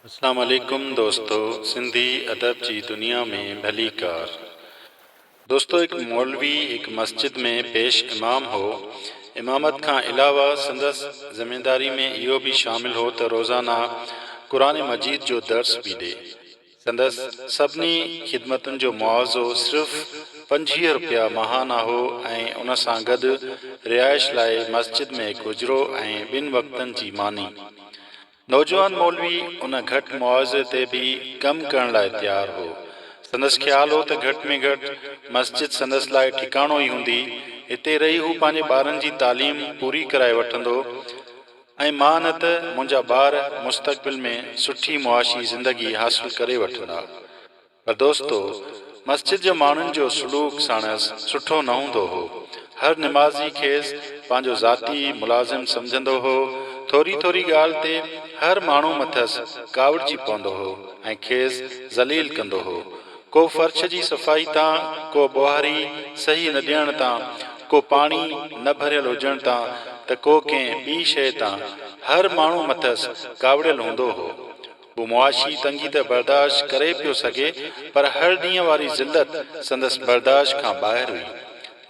अस्सलाम वालेकुम दोस्तों, सिंधी अदब जी दुनिया में भली कार। दोस्तों, एक मौलवी एक मस्जिद में पेश इमाम हो। इमामत खां अलावा संदसि ज़िम्मेदारी में इहो भी शामिल हो त रोज़ाना क़ुरान मजीद जो दर्स भी ॾे। संदसि सभिनी ख़िदमतुनि जो मुआवज़ो सिर्फ़ 25 रुपया माहाना हो ऐं उन सां गॾु रिहाइश लाइ मस्जिद में हिकु हुजरो ऐं 2 वक़्तनि जी मानी। नौजवान मौलवी उन घटि मुआवज़े ते भी कमु करण लाइ तैयार हो। संदसि ख़्यालु हो त घटि में घटि मस्जिद संदसि लाइ ठिकाणो ई हूंदी। हिते रही हू पंहिंजे ॿारनि जी तालीम पूरी कराए वठंदो ऐं मां न त मुंहिंजा ॿार मुस्तक़बिल में सुठी मुआशी ज़िंदगी हासिल करे वठंदा। पर दोस्तो, मस्जिद जे माण्हुनि जो सलूक साणसि सुठो न हूंदो हो। हर निमाज़ी खेसि पंहिंजो ज़ाती मुलाज़िम सम्झंदो हो। थोरी थोरी ॻाल्हि ते हर माण्हू मथसि कावड़िजी पवंदो हो ऐं खेसि ज़लील कंदो हो। को फर्श जी सफ़ाई तां, को ॿुहारी सही न ॾियण तां, को पाणी न भरियल हुजण तां त को कंहिं ॿी शइ तां हर माण्हू मथसि कावड़ियल हूंदो हो। हू मुआशी तंगी त बर्दाश्त करे पियो सघे, पर हर ॾींहं वारी ज़िल्लत संदसि बर्दाश्त खां ॿाहिरि हुई।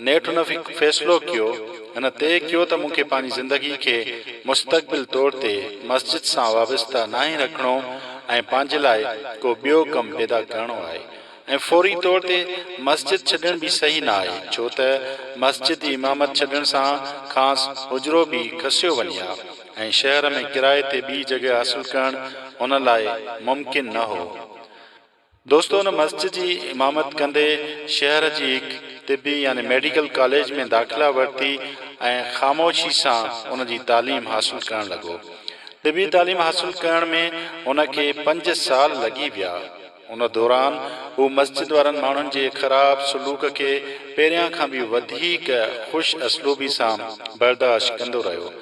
नेठि हुन फ़ैसिलो कयो, हिन तइ कयो त मूंखे पंहिंजी ज़िंदगी खे मुस्तक़बिल तौर ते मस्जिद सां वाबस्ता नाहे रखिणो ऐं पंहिंजे लाइ को ॿियो कमु पैदा करणो आहे। ऐं फौरी तौर ते मस्जिद छॾण बि सही न आहे, छो त मस्जिद जी इमामत छॾण सां ख़ासि हुजरो बि खसियो वञे हा ऐं शहर में किराए ते ॿी जॻह हासिल करणु उन लाइ मुमकिन न हो। दोस्तों, उन मस्जिद जी इमामत कंदे शहर जी हिकु तिबी यानी मेडिकल कॉलेज में दाख़िला वरिती ऐं ख़ामोशी सां उन जी तालीम हासिल करणु लॻो। तिबी तालीम हासिल करण में उनखे 5 साल लॻी विया। उन दौरान हू मस्जिद वारनि माण्हुनि जे ख़राब सलूक खे पहिरियां खां बि वधीक ख़ुशि असलूबी सां बर्दाश्त कंदो रहियो।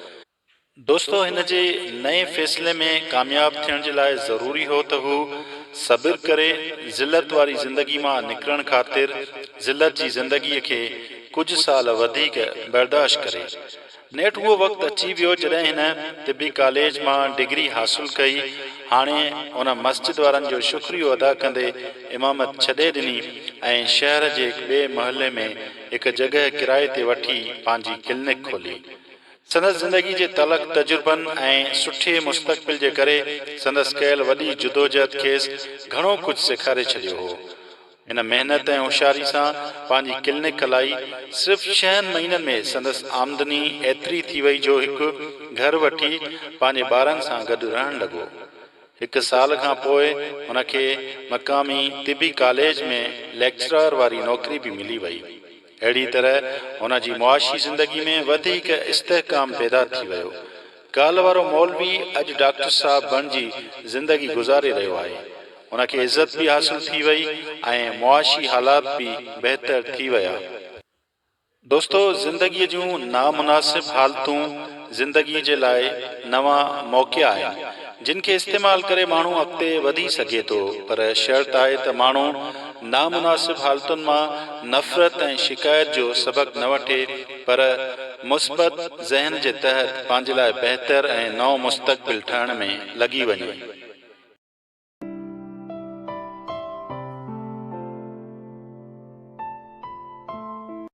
दोस्तों, हिन जे नए फ़ैसिले में कामयाब थियण जे लाइ ज़रूरी हो त हू सब्र करे ज़िल्लत वारी ज़िंदगी मां निकिरण ख़ातिर ज़िल्लत जी ज़िंदगीअ खे कुझु साल वधीक बर्दाश्त करे। नेठि उहो वक़्तु अची वियो जॾहिं हिन तिबी कॉलेज मां डिग्री हासिल कई। हाणे उन मस्जिद वारनि जो शुक्रियो अदा कंदे इमामत छॾे ॾिनी ऐं शहर जे हिकु ॿिए महले में हिकु जॻह किराए ते वठी पंहिंजी क्लिनिक खोली। संदसि ज़िंदगी जे तलख़ तजुर्बनि ऐं सुठे मुस्तक़बिल जे करे संदसि कयल वॾी जुदोजहद खेसि घणो कुझु सेखारे छॾियो हो। हिन महिनत ऐं होशियारी सां पंहिंजी क्लिनिक हलाई। सिर्फ़ 6 महीननि में संदसि आमदनी एतिरी थी वई जो हिकु घर वठी पंहिंजे ॿारनि सां गॾु रहणु लॻो। 1 साल खां पोइ हुनखे मक़ामी तिबी कॉलेज में लेक्चरर वारी नौकरी भी मिली वई। अहिड़ी तरह हुन जी मुआशी ज़िंदगी में वधीक इस्तेहकाम पैदा थी वियो। काल्ह वारो मौलवी अॼु डॉक्टर साहब बणिजी ज़िंदगी गुज़ारे रहियो आहे। उनखे इज़त भी हासिल थी वई ऐं मुआशी हालात भी बहितर थी विया। दोस्तों, ज़िंदगीअ जूं नामुनासिब हालतूं ज़िंदगी जे लाइ नवां मौक़िया आहिनि, जिन खे इस्तेमाल करे माण्हू अॻिते वधी सघे थो। पर शर्त आहे त माण्हू नामुनासिब हालतुनि मां नफ़रत ऐं शिकायत जो सबक़ न वठे, पर मुस्बत ज़हन जे तहत पंहिंजे लाइ बहितर ऐं नओं मुस्तक़बिल ठाहिण में लॻी वञे।